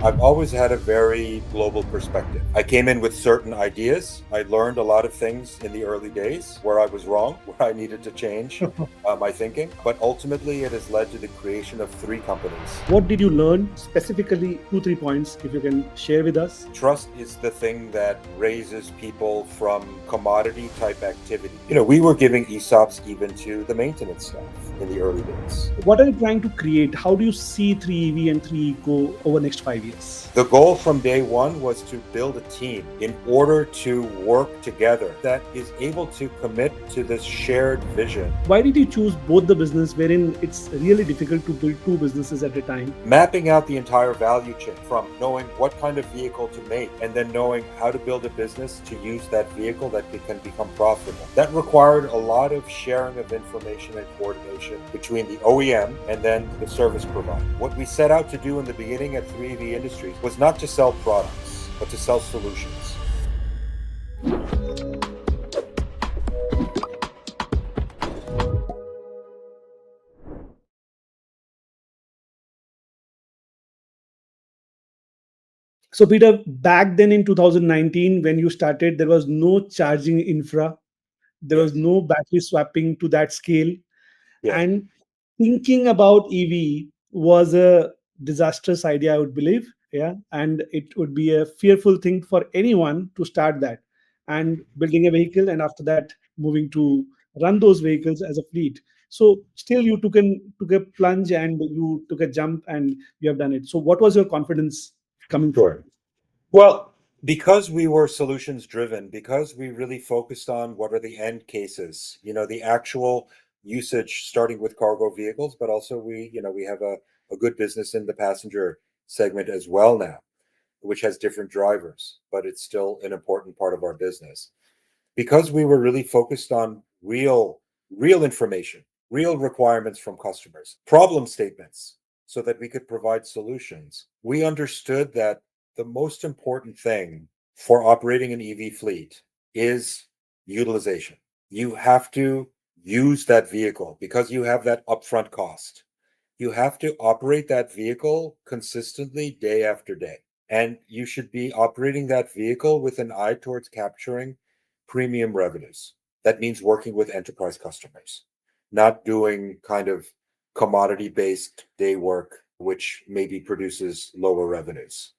I've always had a very global perspective. I came in with certain ideas. I learned a lot of things in the early days where I was wrong, where I needed to change my thinking. But ultimately, it has led to the creation of 3 companies. What did you learn specifically? 2, 3 points, if you can share with us. Trust is the thing that raises people from commodity type activity. We were giving ESOPs even to the maintenance staff in the early days. What are you trying to create? How do you see 3EV and 3eco over next 5 years? The goal from day one was to build a team in order to work together that is able to commit to this shared vision. Why did you choose both the business wherein it's really difficult to build 2 businesses at a time? Mapping out the entire value chain from knowing what kind of vehicle to make and then knowing how to build a business to use that vehicle that can become profitable. That required a lot of sharing of information and coordination between the OEM and then the service provider. What we set out to do in the beginning at 3ev Industries was not to sell products, but to sell solutions. So, Peter, back then in 2019, when you started, there was no charging infra, there was Yes. no battery swapping to that scale. Yes. And thinking about EV was a disastrous idea, I would believe. Yeah. And it would be a fearful thing for anyone to start that and building a vehicle and after that moving to run those vehicles as a fleet. So still you took a plunge and you took a jump and you have done it. So what was your confidence coming from? Sure. Well, because we were solutions driven, because we really focused on what are the end cases, the actual usage starting with cargo vehicles, but also we have a good business in the passenger segment as well now, which has different drivers, but it's still an important part of our business. Because we were really focused on real information, real requirements from customers, problem statements, so that we could provide solutions. We understood that the most important thing for operating an EV fleet is utilization. You have to use that vehicle because you have that upfront cost. You have to operate that vehicle consistently day after day. And you should be operating that vehicle with an eye towards capturing premium revenues. That means working with enterprise customers, not doing kind of commodity based day work, which maybe produces lower revenues.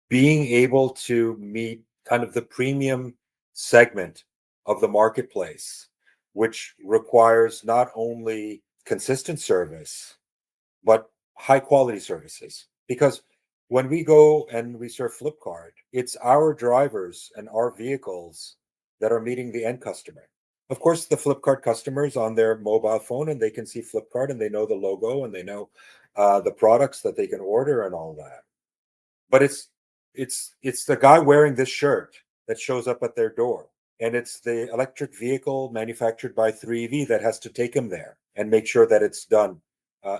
Being able to meet kind of the premium segment of the marketplace, which requires not only consistent service, but high quality services. Because when we go and we serve Flipkart, it's our drivers and our vehicles that are meeting the end customer. Of course, the Flipkart customers on their mobile phone and they can see Flipkart and they know the logo and they know the products that they can order and all that. But it's the guy wearing this shirt that shows up at their door, and it's the electric vehicle manufactured by 3ev that has to take him there and make sure that it's done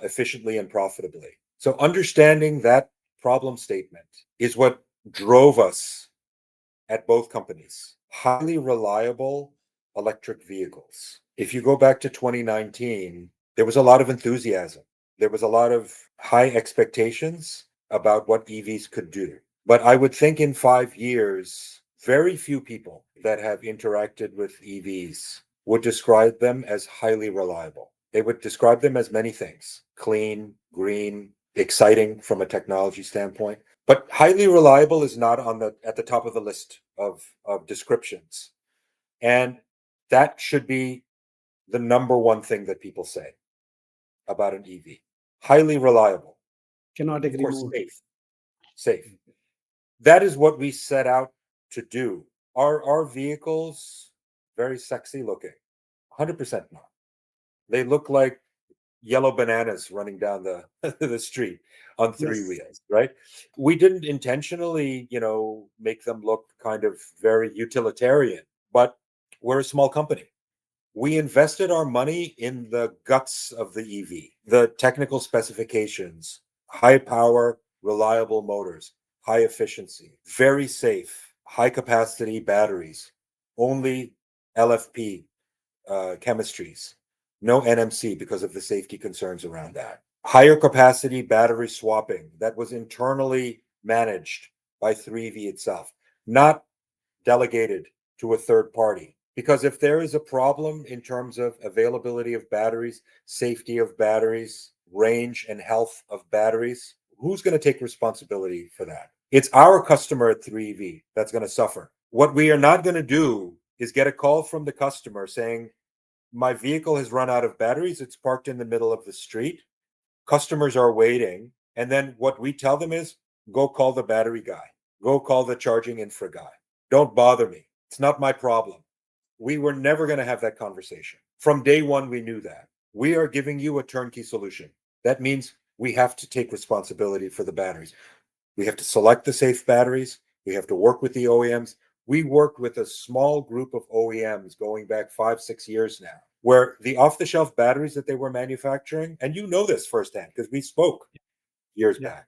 efficiently and profitably. So understanding that problem statement is what drove us at both companies. Highly reliable electric vehicles. If you go back to 2019, there was a lot of enthusiasm. There was a lot of high expectations about what EVs could do. But I would think in 5 years, very few people that have interacted with EVs would describe them as highly reliable. They would describe them as many things: clean, green, exciting from a technology standpoint. But highly reliable is not at the top of the list of descriptions. And that should be the number one thing that people say about an EV. Highly reliable. Cannot Of agree course, more. safe. That is what we set out to do. Our vehicles very sexy looking? 100% not. They look like yellow bananas running down the the street on 3 wheels, right? We didn't intentionally, make them look kind of very utilitarian, but we're a small company. We invested our money in the guts of the EV, the technical specifications, high power, reliable motors, high efficiency, very safe, high capacity batteries, only LFP chemistries, no NMC because of the safety concerns around that. Higher capacity battery swapping that was internally managed by 3V itself, not delegated to a third party. Because if there is a problem in terms of availability of batteries, safety of batteries, range and health of batteries, who's going to take responsibility for that? It's our customer at 3V that's going to suffer. What we are not going to do is get a call from the customer saying, my vehicle has run out of batteries. It's parked in the middle of the street. Customers are waiting. And then what we tell them is, go call the battery guy. Go call the charging infra guy. Don't bother me. It's not my problem. We were never going to have that conversation. From day one, we knew that. We are giving you a turnkey solution. That means we have to take responsibility for the batteries. We have to select the safe batteries. We have to work with the OEMs. We worked with a small group of OEMs going back 5-6 years now, where the off-the-shelf batteries that they were manufacturing, and you know this firsthand because we spoke years back,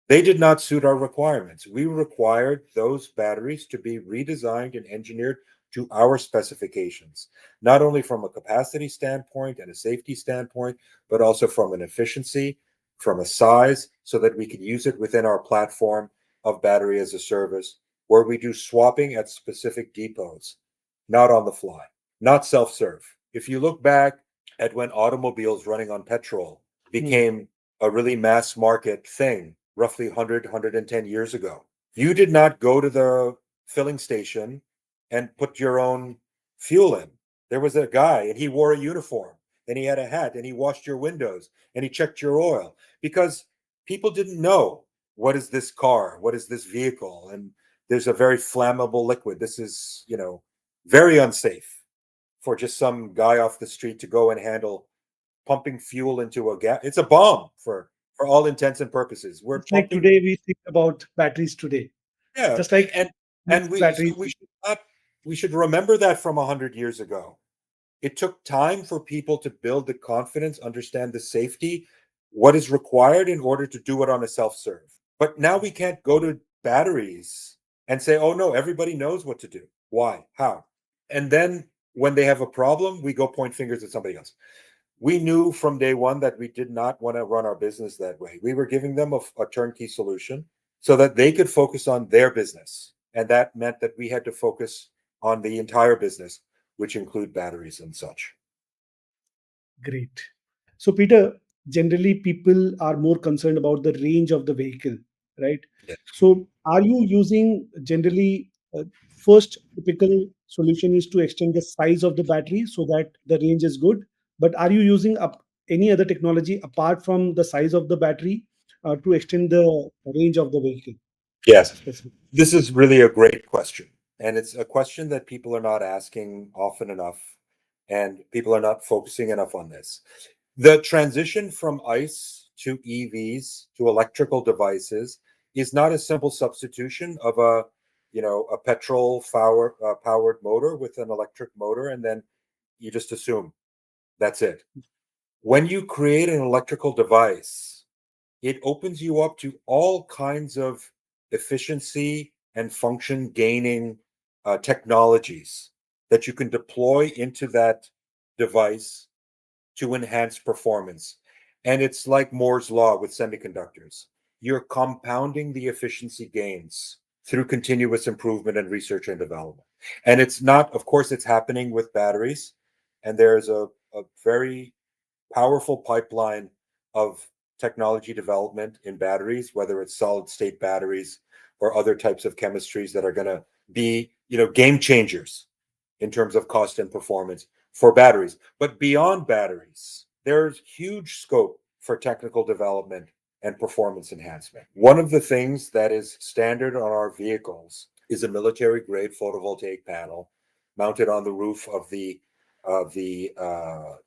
they did not suit our requirements. We required those batteries to be redesigned and engineered to our specifications, not only from a capacity standpoint and a safety standpoint, but also from an efficiency, from a size, so that we could use it within our platform of battery as a service, where we do swapping at specific depots, not on the fly, not self-serve. If you look back at when automobiles running on petrol became a really mass market thing, roughly 100, 110 years ago, you did not go to the filling station and put your own fuel in. There was a guy and he wore a uniform and he had a hat and he washed your windows and he checked your oil, because people didn't know, what is this car? What is this vehicle? And there's a very flammable liquid. This is, very unsafe for just some guy off the street to go and handle pumping fuel into a gas. It's a bomb for all intents and purposes. We're It's like pumping. today we think about batteries today, Yeah, just like and we batteries. so we should not we should remember that from 100 years ago. It took time for people to build the confidence, understand the safety, what is required in order to do it on a self-serve. But now we can't go to batteries and say, oh no, everybody knows what to do. Why? How? And then when they have a problem, we go point fingers at somebody else. We knew from day one that we did not want to run our business that way. We were giving them a turnkey solution so that they could focus on their business. And that meant that we had to focus on the entire business, which include batteries and such. Great. So, Peter, generally people are more concerned about the range of the vehicle, right? Yes. So, are you using generally first typical solution is to extend the size of the battery so that the range is good? But are you using any other technology apart from the size of the battery to extend the range of the vehicle Yes. specifically? This is really a great question. And it's a question that people are not asking often enough, and people are not focusing enough on this. The transition from ICE to EVs to electrical devices is not a simple substitution of a petrol powered motor with an electric motor, and then you just assume that's it. When you create an electrical device, it opens you up to all kinds of efficiency and function gaining technologies that you can deploy into that device to enhance performance. And it's like Moore's law with semiconductors. You're compounding the efficiency gains through continuous improvement and research and development. And it's not, of course, it's happening with batteries. And there's a very powerful pipeline of technology development in batteries, whether it's solid state batteries or other types of chemistries that are going to be, game changers in terms of cost and performance for batteries. But beyond batteries, there's huge scope for technical development and performance enhancement. One of the things that is standard on our vehicles is a military grade photovoltaic panel mounted on the roof of the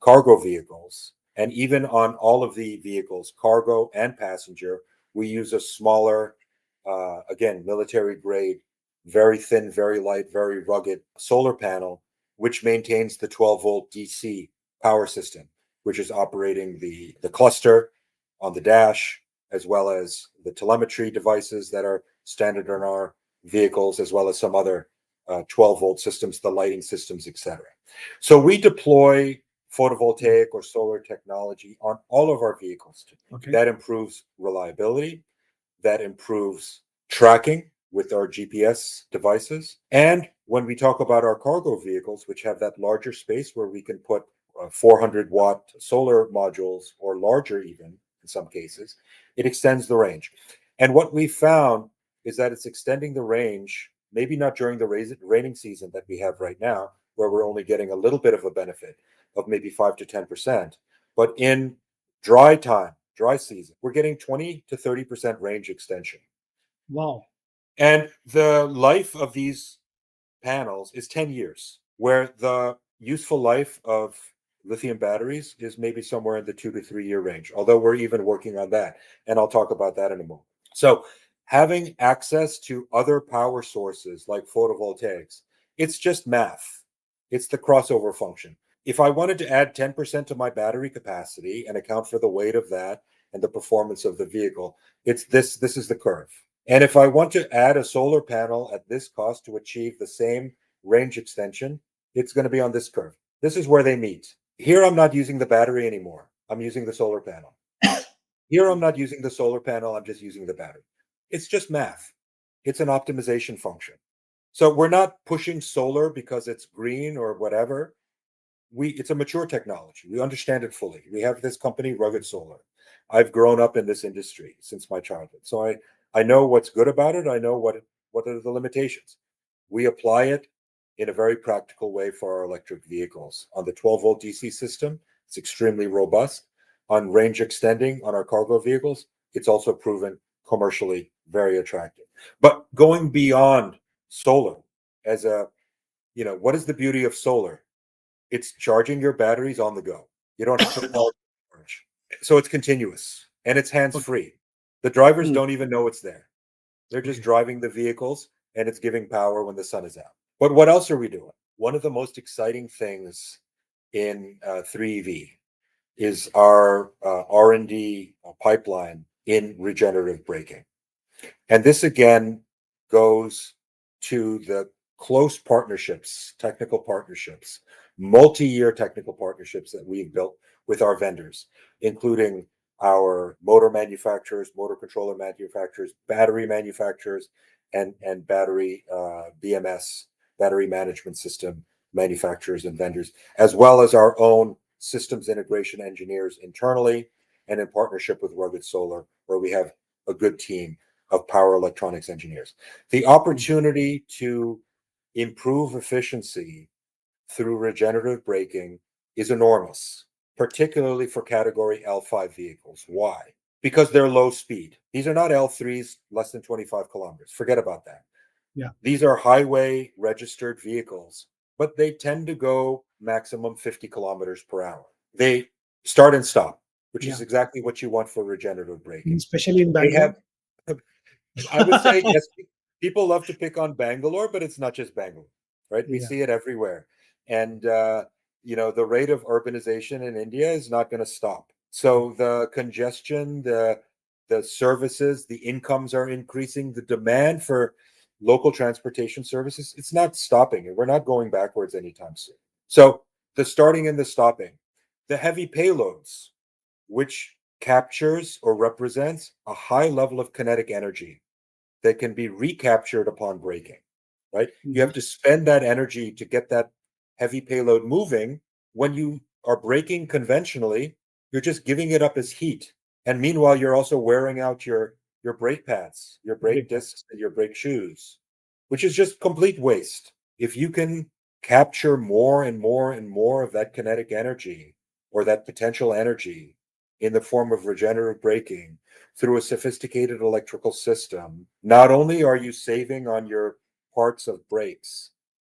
cargo vehicles. And even on all of the vehicles, cargo and passenger, we use a smaller, again, military grade, very thin, very light, very rugged solar panel, which maintains the 12-volt DC power system, which is operating the cluster on the dash, as well as the telemetry devices that are standard on our vehicles, as well as some other 12-volt systems, the lighting systems, etc. So we deploy photovoltaic or solar technology on all of our vehicles. Okay. That improves reliability, that improves tracking with our GPS devices. And when we talk about our cargo vehicles, which have that larger space where we can put 400-watt solar modules or larger, even in some cases, it extends the range. And what we found is that it's extending the range, maybe not during the raining season that we have right now, where we're only getting a little bit of a benefit of maybe 5 to 10%, but in dry season, we're getting 20 to 30% range extension. Wow. And the life of these panels is 10 years, where the useful life of lithium batteries is maybe somewhere in the 2 to 3 year range, although we're even working on that. And I'll talk about that in a moment. So, having access to other power sources like photovoltaics, it's just math. It's the crossover function. If I wanted to add 10% to my battery capacity and account for the weight of that and the performance of the vehicle, it's this is the curve. And if I want to add a solar panel at this cost to achieve the same range extension, it's going to be on this curve. This is where they meet. Here, I'm not using the battery anymore. I'm using the solar panel. Here, I'm not using the solar panel. I'm just using the battery. It's just math. It's an optimization function. So we're not pushing solar because it's green or whatever. It's a mature technology. We understand it fully. We have this company, Rugged Solar. I've grown up in this industry since my childhood. So I know what's good about it. I know what are the limitations. We apply it in a very practical way for our electric vehicles. On the 12-volt DC system, it's extremely robust. On range extending on our cargo vehicles, it's also proven commercially very attractive. But going beyond solar as what is the beauty of solar? It's charging your batteries on the go. You don't have to charge. So it's continuous and it's hands Okay. free. The drivers Hmm. don't even know it's there. They're just Okay. driving the vehicles and it's giving power when the sun is out. But what else are we doing? One of the most exciting things in 3ev is our R&D pipeline in regenerative braking. And this again goes to the close partnerships, technical partnerships, multi-year technical partnerships that we've built with our vendors, including our motor manufacturers, motor controller manufacturers, battery manufacturers, and battery BMS, battery management system manufacturers and vendors, as well as our own systems integration engineers internally and in partnership with Rugged Solar, where we have a good team of power electronics engineers. The opportunity to improve efficiency through regenerative braking is enormous, particularly for category L5 vehicles. Why? Because they're low speed. These are not L3s less than 25 kilometers. Forget about that. Yeah. These are highway registered vehicles, but they tend to go maximum 50 kilometers per hour. They start and stop, which is Yeah. exactly what you want for regenerative braking. Especially in They Bangalore. have I would say yes. People love to pick on Bangalore, but it's not just Bangalore, right? We Yeah. see it everywhere, and the rate of urbanization in India is not going to stop. So the congestion, the services, the incomes are increasing. The demand for local transportation services, it's not stopping, and we're not going backwards anytime soon. So the starting and the stopping, the heavy payloads, which captures or represents a high level of kinetic energy that can be recaptured upon braking, right? You Mhm. have to spend that energy to get that heavy payload moving. When you are braking conventionally, you're just giving it up as heat. And meanwhile, you're also wearing out your brake pads, your brake Great. discs, and your brake shoes, which is just complete waste. If you can capture more and more and more of that kinetic energy or that potential energy in the form of regenerative braking through a sophisticated electrical system, not only are you saving on your parts of brakes,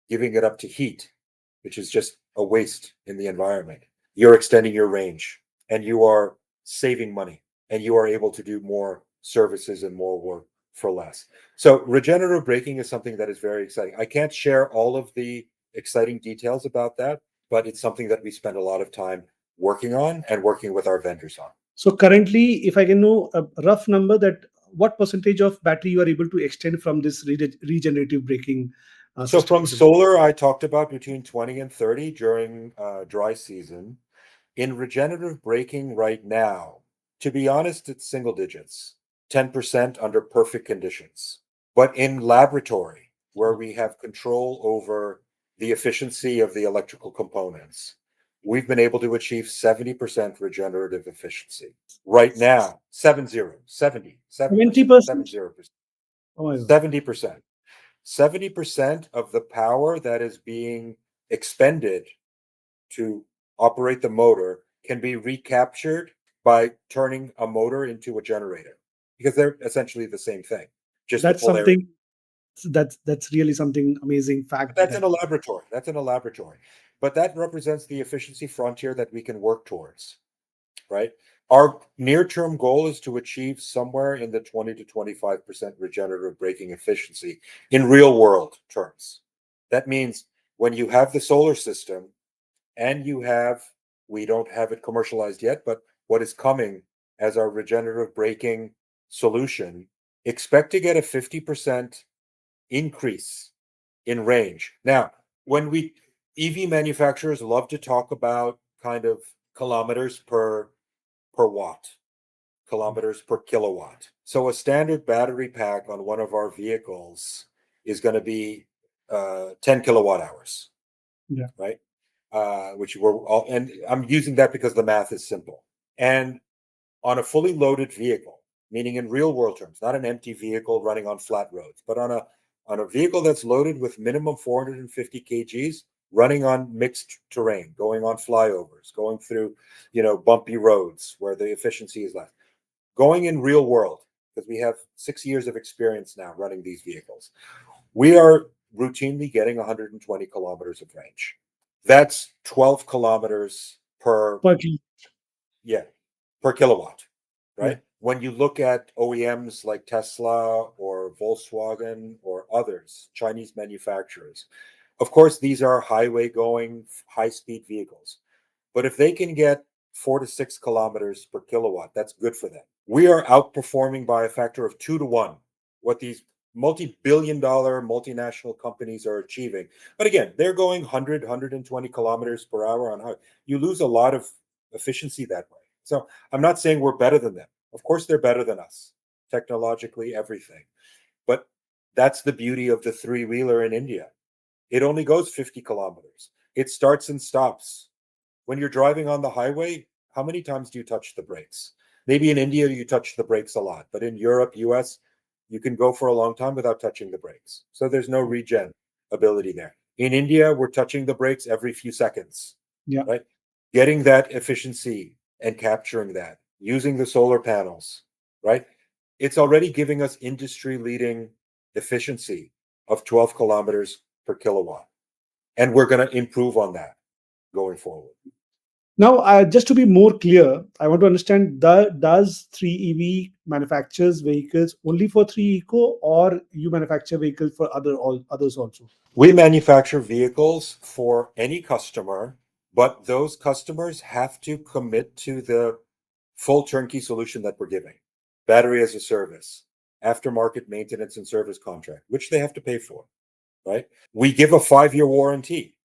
giving it up to heat, which is just a waste in the environment, you're extending your range and you are saving money and you are able to do more services and more work for less. So, regenerative braking is something that is very exciting. I can't share all of the exciting details about that, but it's something that we spend a lot of time working on and working with our vendors on. So currently, if I can know a rough number, that what percentage of battery you are able to extend from this regenerative braking So system? from solar, I talked about between 20 and 30 during dry season. In regenerative braking right now, to be honest, it's single digits. 10% under perfect conditions. But in laboratory, where we have control over the efficiency of the electrical components, we've been able to achieve 70% regenerative efficiency. Right now, 70, 7%, 20%? 70%, Oh my God. 70%. 70% of the power that is being expended to operate the motor can be recaptured by turning a motor into a generator, because they're essentially the same thing, just the That's polarity. something that's really something amazing But fact that's that in a laboratory. That's in a laboratory. But that represents the efficiency frontier that we can work towards, right? Our near-term goal is to achieve somewhere in the 20 to 25% regenerative braking efficiency in real world terms. That means when you have the solar system and you have, we don't have it commercialized yet, but what is coming as our regenerative braking solution, expect to get a 50% increase in range. Now, when we EV manufacturers love to talk about kind of kilometers per watt, kilometers per kilowatt. So a standard battery pack on one of our vehicles is going to be 10 kilowatt hours, yeah. right? Which we're all, and I'm using that because the math is simple. And on a fully loaded vehicle, meaning in real world terms, not an empty vehicle running on flat roads, but on a vehicle that's loaded with minimum 450 kgs, running on mixed terrain, going on flyovers, going through, bumpy roads where the efficiency is less. Going in real world, because we have 6 years of experience now running these vehicles, we are routinely getting 120 kilometers of range. That's 12 kilometers per, Per kilo. yeah, per kilowatt, Yeah. right? When you look at OEMs like Tesla or Volkswagen or others, Chinese manufacturers, of course, these are highway going, high speed vehicles. But if they can get 4 to 6 kilometers per kilowatt, that's good for them. We are outperforming by a factor of 2 to 1 what these multi-billion-dollar multinational companies are achieving. But again, they're going 100, 120 kilometers per hour on highway. You lose a lot of efficiency that way. So I'm not saying we're better than them. Of course, they're better than us, technologically, everything. But that's the beauty of the three-wheeler in India. It only goes 50 kilometers. It starts and stops. When you're driving on the highway, how many times do you touch the brakes? Maybe in India, you touch the brakes a lot, but in Europe, US, you can go for a long time without touching the brakes. So there's no regen ability there. In India, we're touching the brakes every few seconds, Yeah. right? Getting that efficiency and capturing that, using the solar panels, right? It's already giving us industry leading efficiency of 12 kilometers per kilowatt. And we're going to improve on that going forward. Now, just to be more clear, I want to understand: does 3EV manufactures vehicles only for 3eco, or you manufacture vehicles for others also? We manufacture vehicles for any customer, but those customers have to commit to the full turnkey solution that we're giving. Battery as a service, aftermarket maintenance and service contract, which they have to pay for, right? We give a 5-year warranty.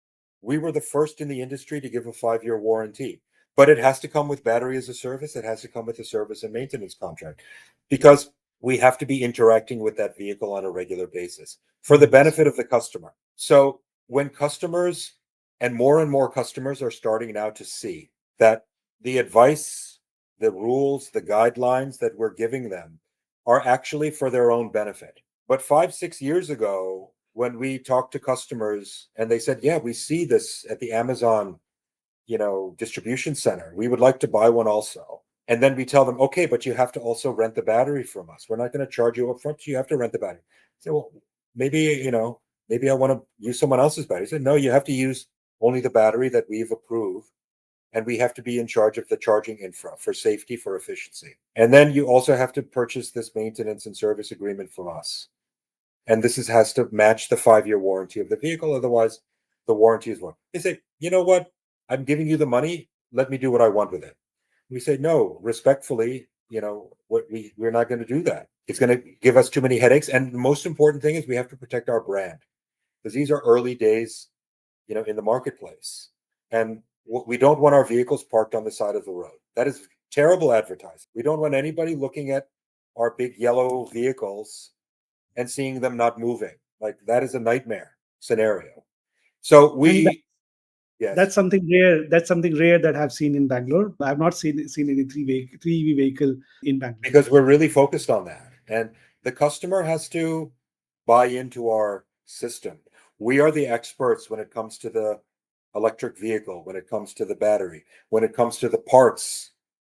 We were the first in the industry to give a 5-year warranty, but it has to come with battery as a service. It has to come with a service and maintenance contract, because we have to be interacting with that vehicle on a regular basis for the benefit of the customer. So when customers, and more customers are starting now to see that the advice, the rules, the guidelines that we're giving them are actually for their own benefit. But 5, 6 years ago, when we talked to customers and they said, yeah, we see this at the Amazon, distribution center, we would like to buy one also. And then we tell them, okay, but you have to also rent the battery from us. We're not going to charge you up front. You have to rent the battery. I say, well, maybe I want to use someone else's battery. I said, no, you have to use only the battery that we've approved. And we have to be in charge of the charging infra for safety, for efficiency. And then you also have to purchase this maintenance and service agreement from us. And has to match the 5-year warranty of the vehicle. Otherwise, the warranty is what they say. You know what? I'm giving you the money. Let me do what I want with it. We say no, respectfully. We're not going to do that. It's going to give us too many headaches. And the most important thing is we have to protect our brand, because these are early days, in the marketplace, and we don't want our vehicles parked on the side of the road. That is terrible advertising. We don't want anybody looking at our big yellow vehicles and seeing them not moving. Like that is a nightmare scenario. So And yes, that's something rare. That's something rare that I've seen in Bangalore. I've not seen any three EV vehicle in Bangalore. because we're really focused on that. And the customer has to buy into our system. We are the experts when it comes to the electric vehicle, when it comes to the battery, when it comes to the parts,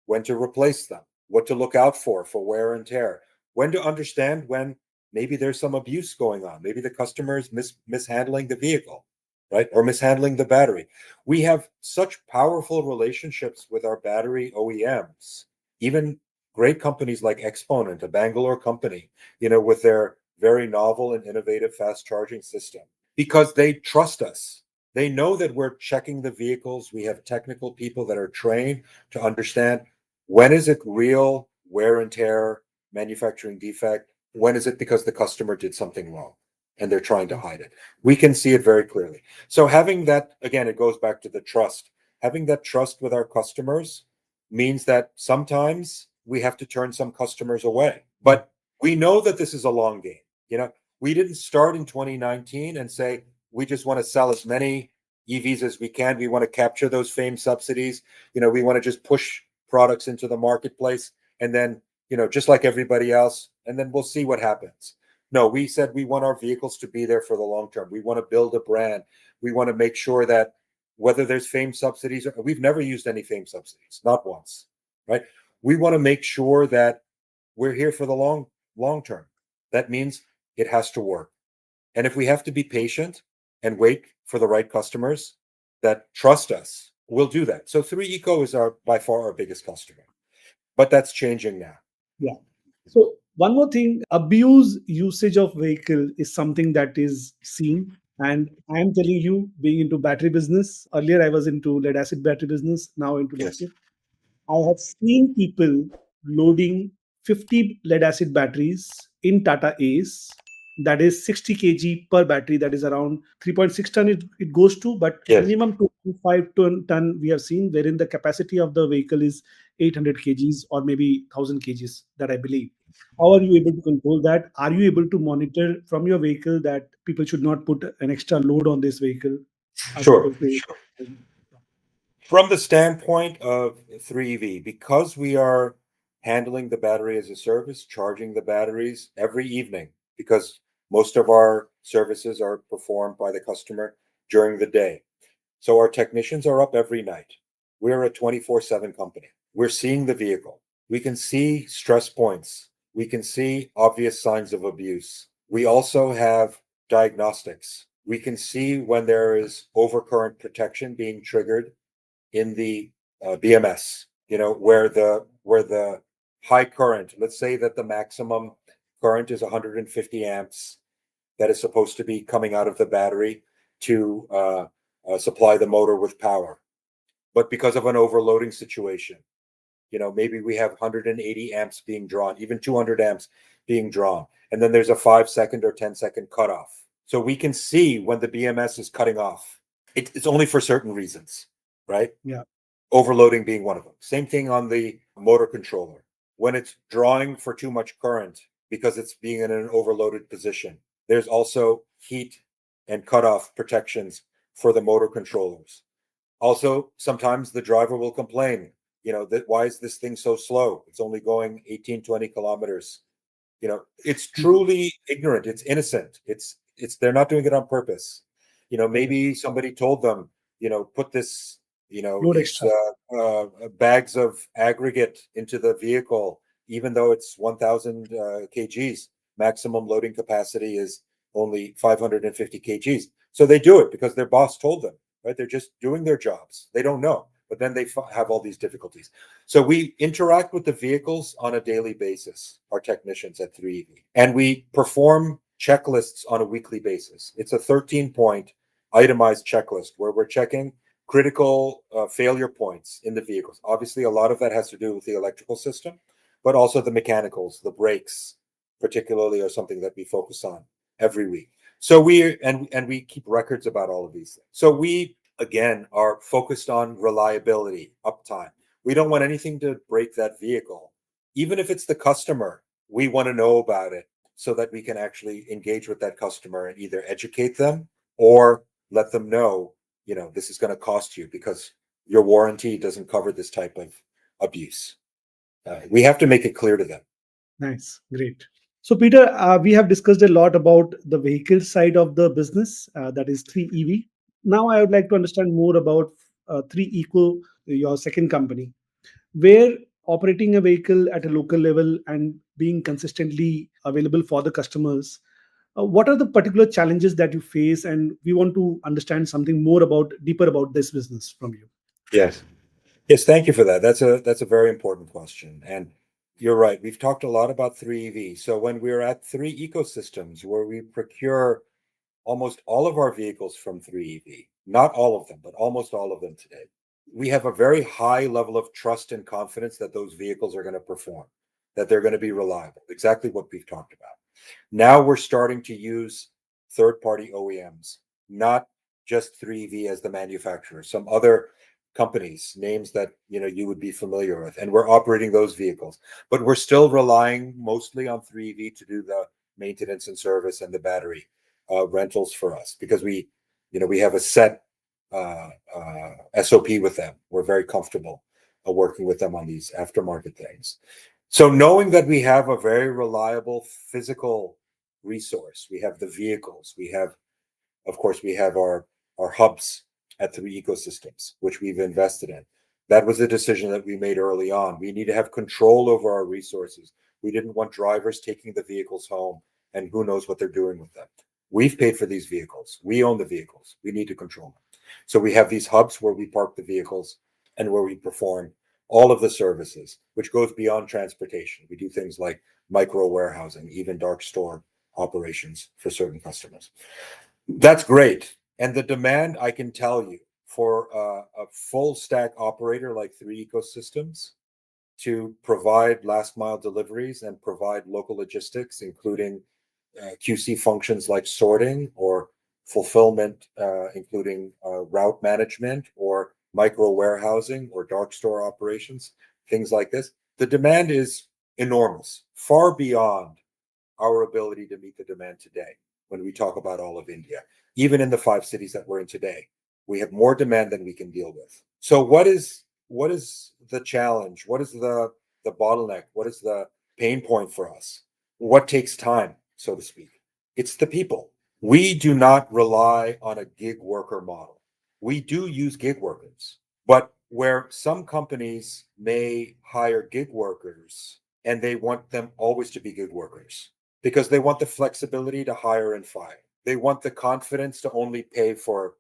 when to replace them, what to look out for wear and tear, when to understand when maybe there's some abuse going on. Maybe the customer is mishandling the vehicle, right? Or mishandling the battery. We have such powerful relationships with our battery OEMs, even great companies like Exponent, a Bangalore company, with their very novel and innovative fast charging system, because they trust us. They know that we're checking the vehicles. We have technical people that are trained to understand when is it real wear and tear, manufacturing defect, when is it because the customer did something wrong and they're trying to hide it. We can see it very clearly. So having that, again, it goes back to the trust. Having that trust with our customers means that sometimes we have to turn some customers away. But we know that this is a long game. We didn't start in 2019 and say we just want to sell as many EVs as we can. We want to capture those FAME subsidies. We want to just push products into the marketplace and then, just like everybody else, and then we'll see what happens. No, we said we want our vehicles to be there for the long term. We want to build a brand. We want to make sure that whether there's FAME subsidies, we've never used any FAME subsidies, not once, right? We want to make sure that we're here for the long term. That means it has to work. And if we have to be patient and wait for the right customers that trust us, we'll do that. So 3eco is by far our biggest customer, but that's changing now. Yeah. So one more thing, abuse usage of vehicle is something that is seen. And I am telling you, being into battery business, earlier I was into lead acid battery business, now into Yes. lithium. I have seen people loading 50 lead acid batteries in Tata Ace. That is 60 kg per battery. That is around 3.6 ton it goes to, but Yes. minimum 2.5 ton we have seen, wherein the capacity of the vehicle is 800 kgs or maybe 1000 kgs, that I believe. How are you able to control that? Are you able to monitor from your vehicle that people should not put an extra load on this vehicle? Are you Sure. able to? Sure. From the standpoint of 3EV, because we are handling the battery as a service, charging the batteries every evening, because most of our services are performed by the customer during the day. So our technicians are up every night. We're a 24/7 company. We're seeing the vehicle. We can see stress points. We can see obvious signs of abuse. We also have diagnostics. We can see when there is overcurrent protection being triggered in the BMS, where the high current, let's say that the maximum current is 150 amps that is supposed to be coming out of the battery to supply the motor with power. But because of an overloading situation, maybe we have 180 amps being drawn, even 200 amps being drawn. And then there's a 5 second or 10 second cutoff. So we can see when the BMS is cutting off. It's only for certain reasons, right? Yeah. Overloading being one of them. Same thing on the motor controller. When it's drawing for too much current because it's being in an overloaded position, there's also heat and cutoff protections for the motor controllers. Also, sometimes the driver will complain, that why is this thing so slow? It's only going 18, 20 kilometers. It's truly ignorant. It's innocent. They're not doing it on purpose. Maybe somebody told them, put Load these extra. bags of aggregate into the vehicle, even though it's 1,000 kgs. Maximum loading capacity is only 550 kgs. So they do it because their boss told them, right? They're just doing their jobs. They don't know, but then they have all these difficulties. So we interact with the vehicles on a daily basis, our technicians at 3EV, and we perform checklists on a weekly basis. It's a 13-point itemized checklist where we're checking critical failure points in the vehicles. Obviously, a lot of that has to do with the electrical system, but also the mechanicals, the brakes, particularly, are something that we focus on every week. So we keep records about all of these things. So we again are focused on reliability, uptime. We don't want anything to break that vehicle, even if it's the customer we want to know about it so that we can actually engage with that customer and either educate them or let them know, this is going to cost you because your warranty doesn't cover this type of abuse. We have to make it clear to them. Nice, great. So, Peter, we have discussed a lot about the vehicle side of the business, that is 3EV. Now, I would like to understand more about 3eco, your second company, where operating a vehicle at a local level and being consistently available for the customers. What are the particular challenges that you face? And we want to understand something more about deeper about this business from you. Yes. Yes, thank you for that. That's a very important question. And you're right. We've talked a lot about 3EV. So when we're at 3 ecosystems where we procure almost all of our vehicles from 3EV, not all of them, but almost all of them today, we have a very high level of trust and confidence that those vehicles are going to perform, that they're going to be reliable, exactly what we've talked about. Now we're starting to use third-party OEMs, not just 3EV as the manufacturer, some other companies, names that you would be familiar with, and we're operating those vehicles. But we're still relying mostly on 3EV to do the maintenance and service and the battery rentals for us because we have a set SOP with them. We're very comfortable working with them on these aftermarket things. So knowing that we have a very reliable physical resource, we have the vehicles, of course, we have our hubs at 3 ecosystems, which we've invested in. That was a decision that we made early on. We need to have control over our resources. We didn't want drivers taking the vehicles home and who knows what they're doing with them. We've paid for these vehicles. We own the vehicles. We need to control them. So we have these hubs where we park the vehicles and where we perform all of the services, which goes beyond transportation. We do things like micro warehousing, even dark store operations for certain customers. That's great. And the demand, I can tell you, for a full stack operator like 3 ecosystems to provide last mile deliveries and provide local logistics, including QC functions like sorting or fulfillment, including route management or micro warehousing or dark store operations, things like this. The demand is enormous, far beyond our ability to meet the demand today when we talk about all of India. Even in the 5 cities that we're in today, we have more demand than we can deal with. So what is the challenge? What is the bottleneck? What is the pain point for us? What takes time, so to speak? It's the people. We do not rely on a gig worker model. We do use gig workers, but where some companies may hire gig workers and they want them always to be gig workers because they want the flexibility to hire and fire. They want the confidence to only pay for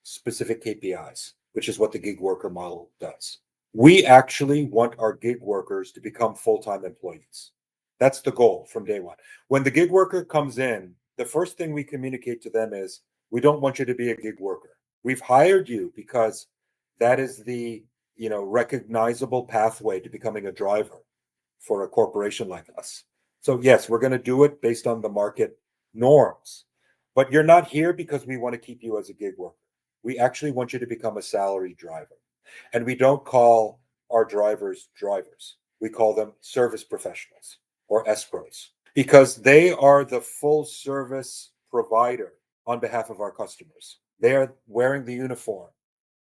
specific KPIs, which is what the gig worker model does. We actually want our gig workers to become full-time employees. That's the goal from day one. When the gig worker comes in, the first thing we communicate to them is, we don't want you to be a gig worker. We've hired you because that is the recognizable pathway to becoming a driver for a corporation like us. So yes, we're going to do it based on the market norms. But you're not here because we want to keep you as a gig worker. We actually want you to become a salary driver. And we don't call our drivers drivers. We call them service professionals or escrows because they are the full service provider on behalf of our customers. They are wearing the uniform,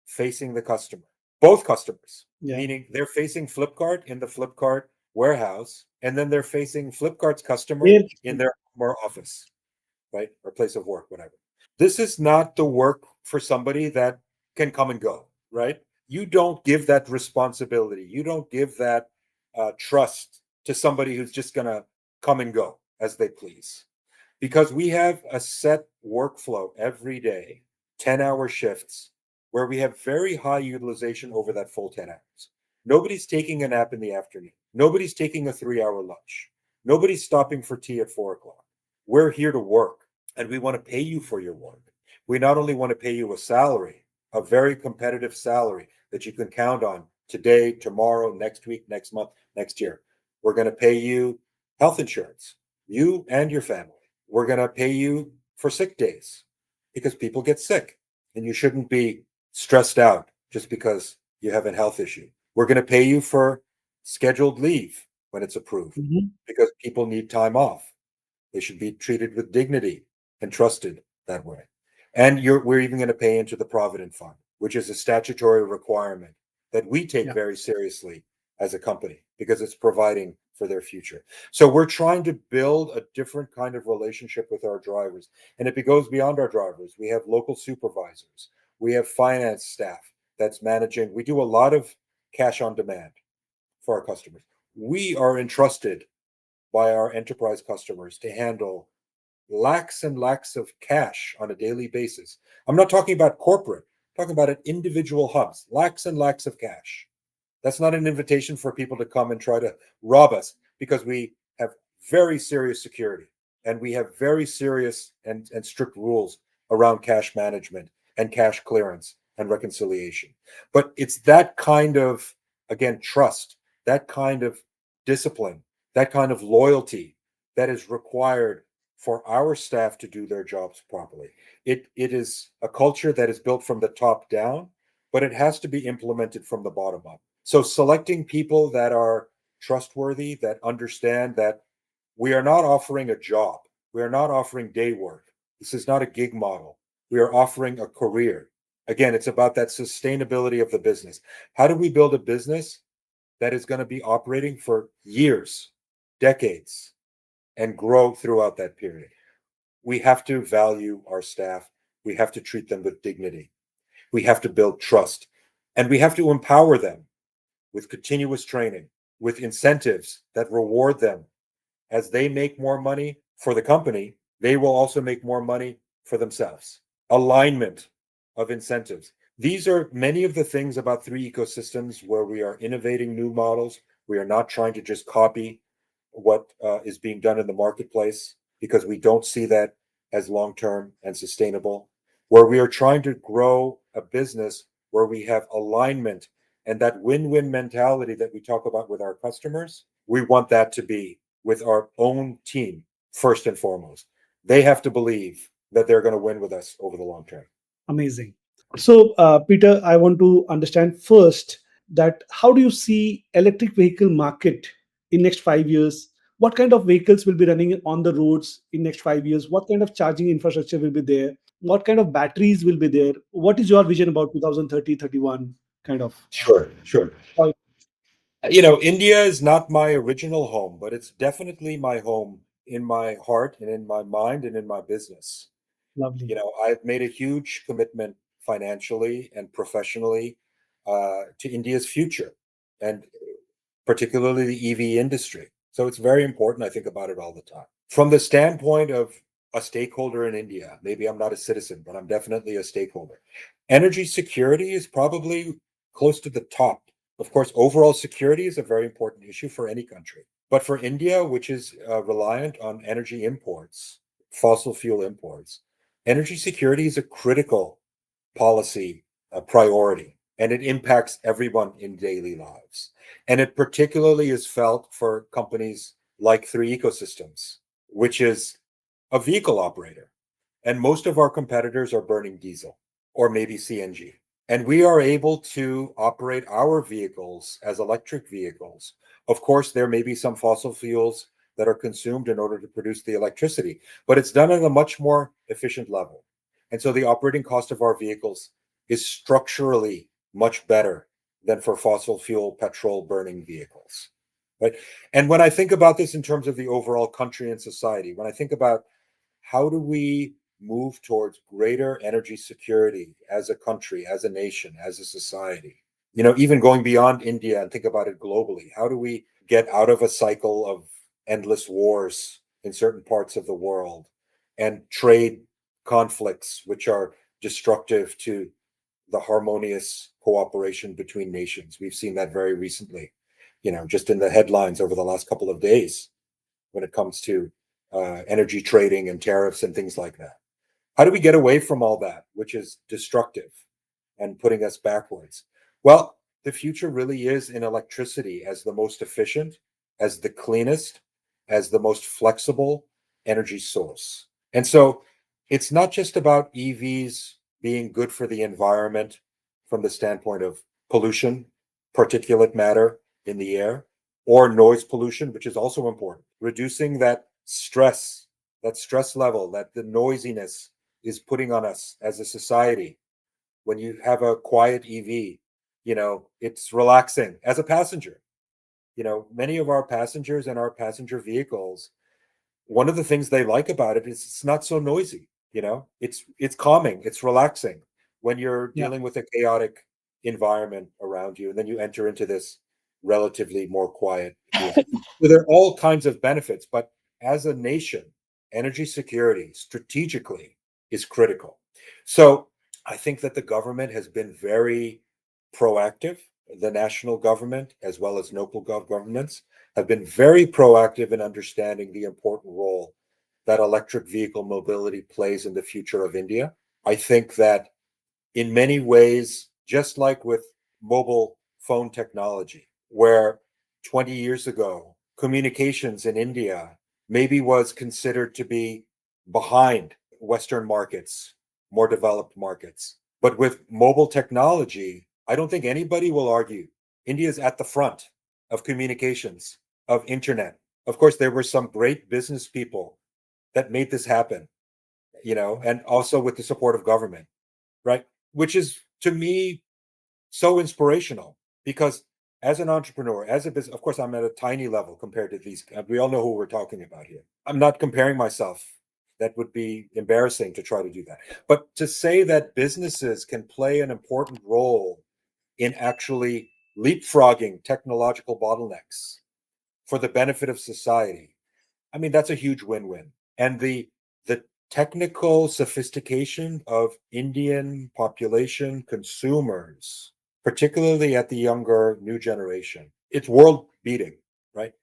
facing the customer, both customers, meaning they're facing Flipkart in the Flipkart warehouse, and then they're facing Flipkart's customer in their office, right? Or place of work, whatever. This is not the work for somebody that can come and go, right? You don't give that responsibility. You don't give that trust to somebody who's just going to come and go as they please. Because we have a set workflow every day, 10-hour shifts, where we have very high utilization over that full 10 hours. Nobody's taking a nap in the afternoon. Nobody's taking a 3-hour lunch. Nobody's stopping for tea at 4 o'clock. We're here to work, and we want to pay you for your work. We not only want to pay you a salary, a very competitive salary that you can count on today, tomorrow, next week, next month, next year. We're going to pay you health insurance, you and your family. We're going to pay you for sick days because people get sick, and you shouldn't be stressed out just because you have a health issue. We're going to pay you for scheduled leave when it's approved, Mhm. because people need time off. They should be treated with dignity and trusted that way. And we're even going to pay into the Provident Fund, which is a statutory requirement that we take Yeah. very seriously as a company because it's providing for their future. So we're trying to build a different kind of relationship with our drivers. And it goes beyond our drivers. We have local supervisors, we have finance staff that's managing. We do a lot of cash on demand for our customers. We are entrusted by our enterprise customers to handle lakhs and lakhs of cash on a daily basis. I'm not talking about corporate, I'm talking about at individual hubs, lakhs and lakhs of cash. That's not an invitation for people to come and try to rob us, because we have very serious security and we have very serious and strict rules around cash management and cash clearance and reconciliation. But it's that kind of, again, trust, that kind of discipline, that kind of loyalty that is required for our staff to do their jobs properly. It is a culture that is built from the top down, but it has to be implemented from the bottom up. So selecting people that are trustworthy, that understand that we are not offering a job, we are not offering day work. This is not a gig model. We are offering a career. Again, it's about that sustainability of the business. How do we build a business that is going to be operating for years, decades, and grow throughout that period? We have to value our staff. We have to treat them with dignity. We have to build trust. And we have to empower them with continuous training, with incentives that reward them. As they make more money for the company, they will also make more money for themselves. Alignment of incentives. These are many of the things about 3 ecosystems where we are innovating new models. We are not trying to just copy what is being done in the marketplace, because we don't see that as long term and sustainable. Where we are trying to grow a business where we have alignment and that win win mentality that we talk about with our customers, we want that to be with our own team first and foremost. They have to believe that they're going to win with us over the long term. Amazing. So, Peter, I want to understand first that how do you see electric vehicle market in next 5 years? What kind of vehicles will be running on the roads in next 5 years? What kind of charging infrastructure will be there? What kind of batteries will be there? What is your vision about 2030, 31 kind of? Sure. India is not my original home, but it's definitely my home in my heart and in my mind and in my business. Lovely. I've made a huge commitment financially and professionally to India's future, and particularly the EV industry. So it's very important. I think about it all the time. From the standpoint of a stakeholder in India, maybe I'm not a citizen, but I'm definitely a stakeholder. Energy security is probably close to the top. Of course, overall security is a very important issue for any country. But for India, which is reliant on energy imports, fossil fuel imports, energy security is a critical policy priority, and it impacts everyone in daily lives. And it particularly is felt for companies like 3 ecosystems, which is a vehicle operator. And most of our competitors are burning diesel or maybe CNG. And we are able to operate our vehicles as electric vehicles. Of course, there may be some fossil fuels that are consumed in order to produce the electricity, but it's done at a much more efficient level. And so the operating cost of our vehicles is structurally much better than for fossil fuel petrol burning vehicles. Right. And when I think about this in terms of the overall country and society, when I think about how do we move towards greater energy security as a country, as a nation, as a society, even going beyond India and think about it globally, how do we get out of a cycle of endless wars in certain parts of the world and trade conflicts which are destructive to the harmonious cooperation between nations? We've seen that very recently, just in the headlines over the last couple of days when it comes to energy trading and tariffs and things like that. How do we get away from all that, which is destructive and putting us backwards? Well, the future really is in electricity as the most efficient, as the cleanest, as the most flexible energy source. And so it's not just about EVs being good for the environment from the standpoint of pollution, particulate matter in the air. or noise pollution, which is also important. Reducing that stress level that the noisiness is putting on us as a society. When you have a quiet EV, it's relaxing as a passenger. Many of our passengers and our passenger vehicles, one of the things they like about it is it's not so noisy. It's calming, it's relaxing when you're Yeah. dealing with a chaotic environment around you, and then you enter into this relatively more quiet vehicle. So there are all kinds of benefits, but as a nation, energy security strategically is critical. So I think that the government has been very proactive. The national government, as well as local governments, have been very proactive in understanding the important role that electric vehicle mobility plays in the future of India. I think that in many ways, just like with mobile phone technology, where 20 years ago, communications in India maybe was considered to be behind Western markets, more developed markets. But with mobile technology, I don't think anybody will argue India is at the front of communications, of internet. Of course, there were some great business people that made this happen, and also with the support of government, right? Which is, to me, so inspirational because as an entrepreneur, as a business, of course, I'm at a tiny level compared to these. We all know who we're talking about here. I'm not comparing myself. That would be embarrassing to try to do that. But to say that businesses can play an important role in actually leapfrogging technological bottlenecks for the benefit of society, I mean, that's a huge win-win. And the technical sophistication of Indian population consumers, particularly at the younger new generation, it's world beating, right?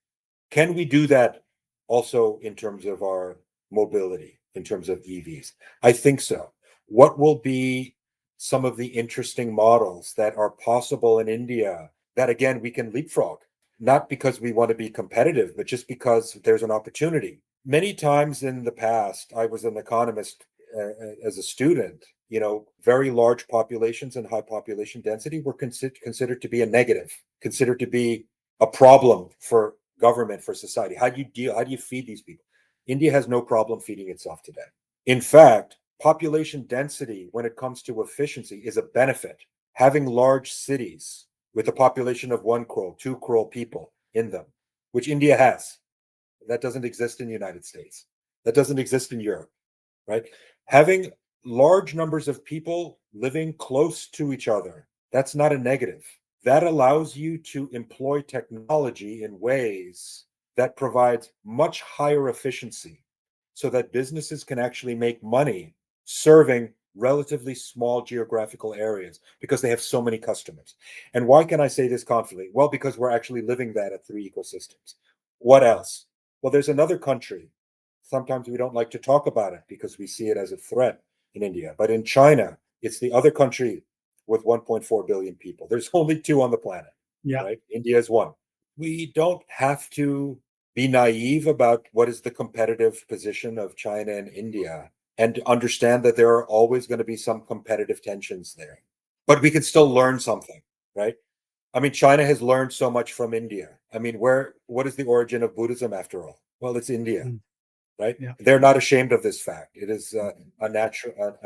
Can we do that also in terms of our mobility, in terms of EVs? I think so. What will be some of the interesting models that are possible in India that, again, we can leapfrog? Not because we want to be competitive, but just because there's an opportunity. Many times in the past, I was an economist as a student. Very large populations and high population density were considered to be a negative, considered to be a problem for government, for society. How do you deal? How do you feed these people? India has no problem feeding itself today. In fact, population density, when it comes to efficiency, is a benefit. Having large cities with a population of 1 crore, 2 crore people in them, which India has, that doesn't exist in the United States. That doesn't exist in Europe, right? Having large numbers of people living close to each other, that's not a negative. That allows you to employ technology in ways that provides much higher efficiency so that businesses can actually make money serving relatively small geographical areas because they have so many customers. And why can I say this confidently? Well, because we're actually living that at 3 ecosystems. What else? Well, there's another country. Sometimes we don't like to talk about it because we see it as a threat in India. But in China, it's the other country with 1.4 billion people. There's only two on the planet, Yeah. right? India is one. We don't have to be naive about what is the competitive position of China and India and understand that there are always going to be some competitive tensions there. But we can still learn something, right? I mean, China has learned so much from India. I mean, what is the origin of Buddhism after all? Well, it's India, Mm. right? Yeah. They're not ashamed of this fact. It is a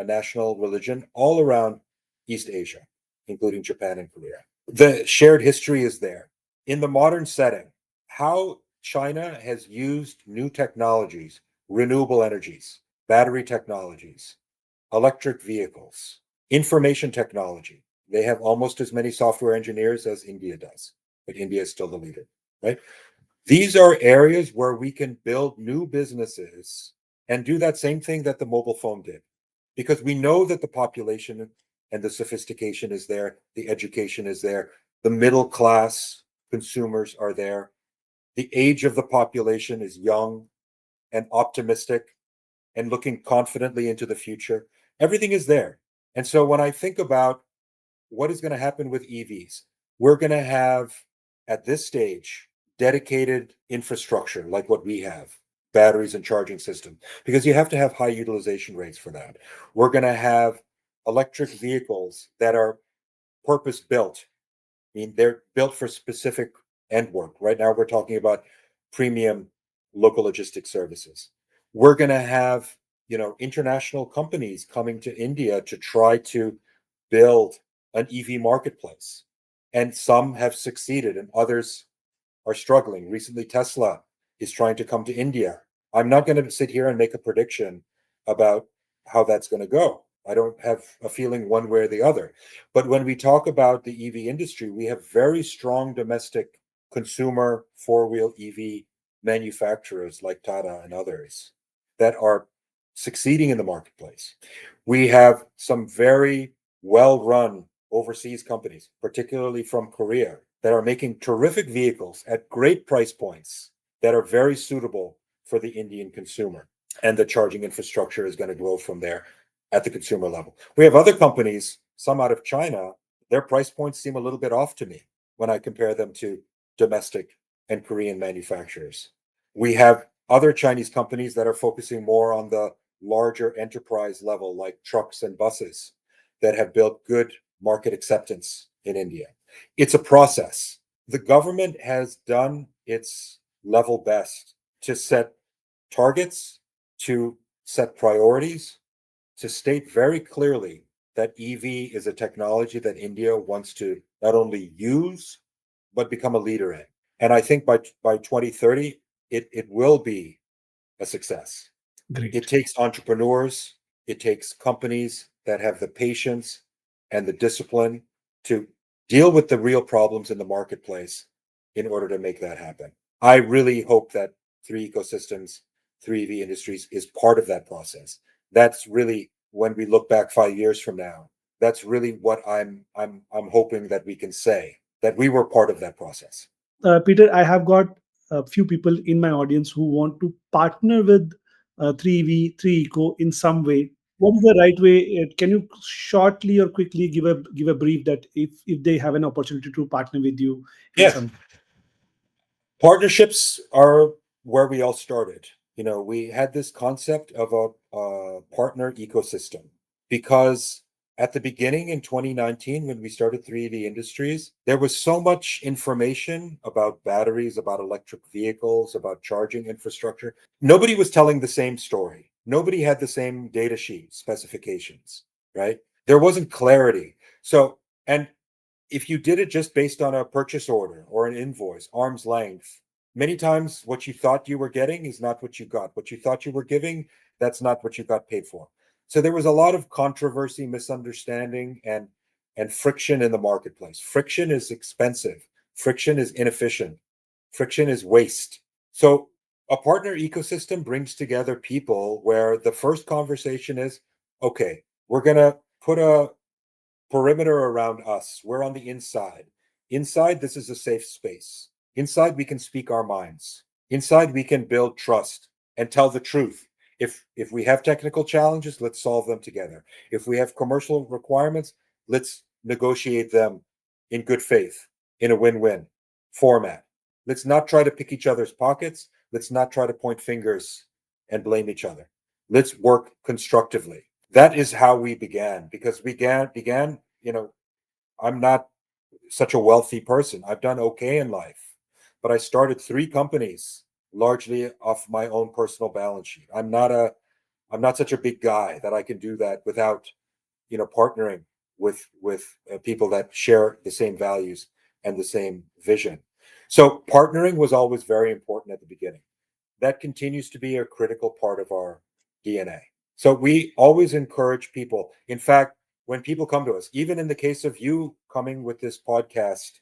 national religion all around East Asia, including Japan and Korea. The shared history is there. In the modern setting, how China has used new technologies, renewable energies, battery technologies, electric vehicles, information technology. They have almost as many software engineers as India does, but India is still the leader, right? These are areas where we can build new businesses and do that same thing that the mobile phone did, because we know that the population and the sophistication is there, the education is there, the middle class consumers are there, the age of the population is young and optimistic and looking confidently into the future. Everything is there. And so when I think about what is going to happen with EVs, we're going to have at this stage dedicated infrastructure like what we have, batteries and charging system, because you have to have high utilization rates for that. We're going to have electric vehicles that are purpose built. I mean, they're built for specific end work. Right now, we're talking about premium local logistics services. We're going to have, international companies coming to India to try to build an EV marketplace. And some have succeeded and others are struggling. Recently, Tesla is trying to come to India. I'm not going to sit here and make a prediction about how that's going to go. I don't have a feeling one way or the other. But when we talk about the EV industry, we have very strong domestic consumer four-wheel EV manufacturers like Tata and others that are succeeding in the marketplace. We have some very well-run overseas companies, particularly from Korea, that are making terrific vehicles at great price points that are very suitable for the Indian consumer. And the charging infrastructure is going to grow from there at the consumer level. We have other companies, some out of China, their price points seem a little bit off to me when I compare them to domestic and Korean manufacturers. We have other Chinese companies that are focusing more on the larger enterprise level, like trucks and buses, that have built good market acceptance in India. It's a process. The government has done its level best to set targets, to set priorities, to state very clearly that EV is a technology that India wants to not only use, but become a leader in. And I think by 2030, it will be a success. Great. It takes entrepreneurs, it takes companies that have the patience and the discipline to deal with the real problems in the marketplace in order to make that happen. I really hope that 3 Ecosystems, 3EV Industries is part of that process. That's really, when we look back 5 years from now, that's really what I'm hoping that we can say, that we were part of that process. Peter, I have got a few people in my audience who want to partner with 3V, 3Eco in some way. What is the right way? Can you shortly or quickly give a brief that if they have an opportunity to partner with you in Yes. some? Partnerships are where we all started. We had this concept of a partner ecosystem because at the beginning in 2019, when we started 3EV Industries, there was so much information about batteries, about electric vehicles, about charging infrastructure. Nobody was telling the same story. Nobody had the same data sheet specifications, right? There wasn't clarity. So, and if you did it just based on a purchase order or an invoice, arm's length, many times what you thought you were getting is not what you got. What you thought you were giving, that's not what you got paid for. So there was a lot of controversy, misunderstanding, and friction in the marketplace. Friction is expensive. Friction is inefficient. Friction is waste. So a partner ecosystem brings together people where the first conversation is, okay, we're going to put a perimeter around us. We're on the inside. Inside, this is a safe space. Inside, we can speak our minds. Inside, we can build trust and tell the truth. If we have technical challenges, let's solve them together. If we have commercial requirements, let's negotiate them in good faith, in a win-win format. Let's not try to pick each other's pockets. Let's not try to point fingers and blame each other. Let's work constructively. That is how we began, because we began, I'm not such a wealthy person. I've done okay in life, but I started 3 companies largely off my own personal balance sheet. I'm not such a big guy that I can do that without, partnering with people that share the same values and the same vision. So partnering was always very important at the beginning. That continues to be a critical part of our DNA. So we always encourage people. In fact, when people come to us, even in the case of you coming with this podcast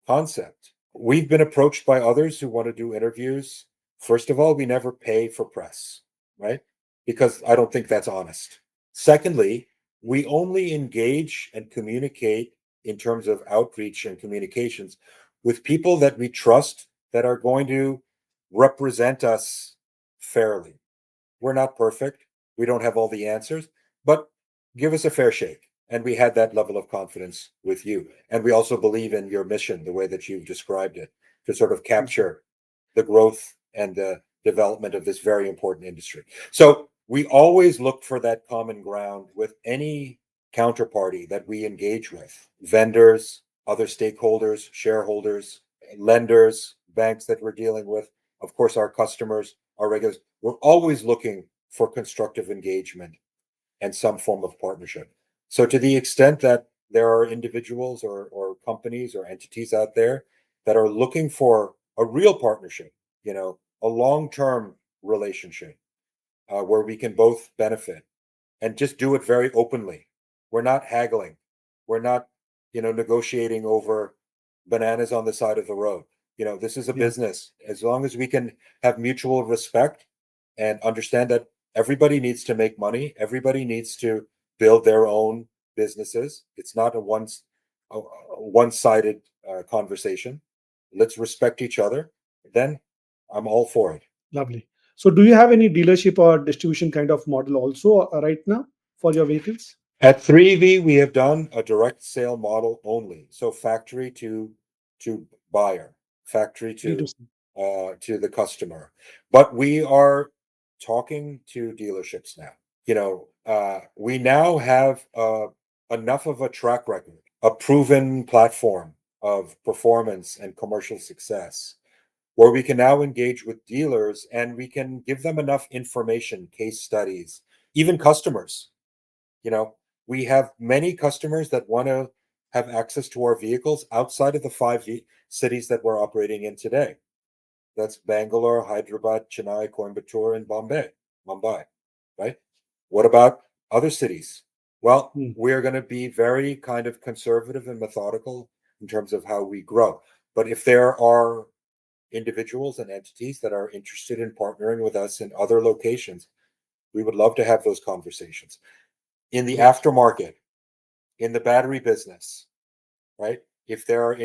concept, we've been approached by others who want to do interviews. First of all, we never pay for press, right? Because I don't think that's honest. Secondly, we only engage and communicate in terms of outreach and communications with people that we trust, that are going to represent us fairly. We're not perfect. We don't have all the answers, but give us a fair shake. And we had that level of confidence with you. And we also believe in your mission, the way that you've described it, to sort of capture the growth and the development of this very important industry. So we always look for that common ground with any counterparty that we engage with, vendors, other stakeholders, shareholders, lenders, banks that we're dealing with, of course, our customers, our regulars. We're always looking for constructive engagement and some form of partnership. So to the extent that there are individuals or companies or entities out there that are looking for a real partnership, a long-term relationship where we can both benefit and just do it very openly. We're not haggling. We're not, negotiating over bananas on the side of the road. This is a Yeah, business. As long as we can have mutual respect and understand that everybody needs to make money, everybody needs to build their own businesses. It's not a one-sided conversation. Let's respect each other. Then I'm all for it. lovely. So, do you have any dealership or distribution kind of model also right now for your vehicles? At 3V, we have done a direct sale model only, so factory to buyer, factory D2C. to the customer. But we are talking to dealerships now. We now have enough of a track record, a proven platform of performance and commercial success, where we can now engage with dealers and we can give them enough information, case studies, even customers. You know, we have many customers that want to have access to our vehicles outside of the cities that we're operating in today. That's Bangalore, Hyderabad, Chennai, Coimbatore, and Mumbai, right? What about other cities? Well, Hmm, we're going to be very kind of conservative and methodical in terms of how we grow. But if there are individuals and entities that are interested in partnering with us in other locations, we would love to have those conversations. In the great. aftermarket, in the battery business, right? If there are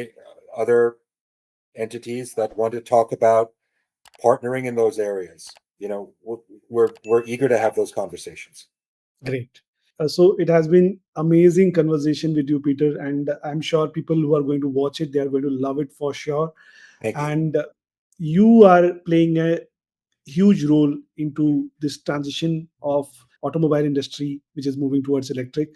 other entities that want to talk about partnering in those areas, we're eager to have those conversations. Great. So it has been amazing conversation with you, Peter, and I'm sure people who are going to watch it, they are going to love it for sure. Thank you. And you are playing a huge role into this transition of automobile industry, which is moving towards electric.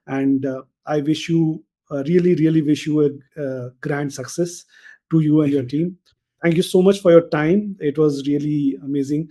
And I wish you, really, really wish you a grand success to you and Thank your you. team. Thank you so much for your time. It was really amazing.